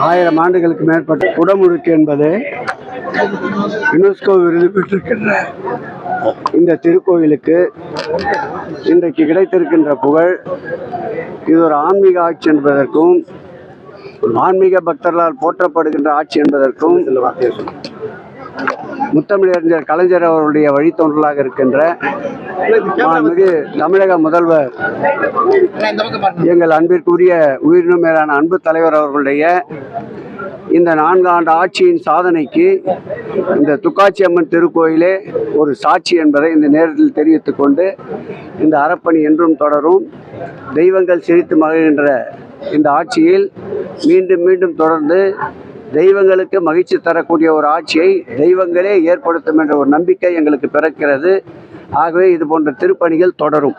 1000 ஆண்டுகளுக்கு மேற்பட்ட குடமுழுக்கு என்பது யுனெஸ்கோ விருது பெற்றிருக்கின்ற இந்த திருக்கோயிலுக்கு இன்றைக்கு கிடைத்திருக்கின்ற புகழ் இது ஒரு ஆன்மீக ஆட்சி என்பதற்கும் ஆன்மீக பக்தர்களால் போற்றப்படுகின்ற ஆட்சி என்பதற்கும் முத்தமிழறிஞர் கலைஞர் அவருடைய வழித்தோன்றலாக இருக்கின்ற மிகு தமிழக முதல்வர் எங்கள் அன்பிற்குரிய உயிரினும் மேலான அன்பு தலைவர் அவர்களுடைய இந்த 4 ஆண்டு ஆட்சியின் சாதனைக்கு இந்த துக்காட்சி அம்மன் திருக்கோயிலே ஒரு சாட்சி என்பதை இந்த நேரத்தில் தெரிவித்துக் கொண்டு இந்த அறப்பணி என்றும் தொடரும். தெய்வங்கள் சிரித்து மகிழ்கின்ற இந்த ஆட்சியில் மீண்டும் மீண்டும் தொடர்ந்து தெய்வங்களுக்கு மகிழ்ச்சி தரக்கூடிய ஒரு ஆட்சியை தெய்வங்களே ஏற்படுத்தும் என்ற ஒரு நம்பிக்கை எங்களுக்கு பிறக்கிறது. ஆகவே இது போன்ற திருப்பணிகள் தொடரும்.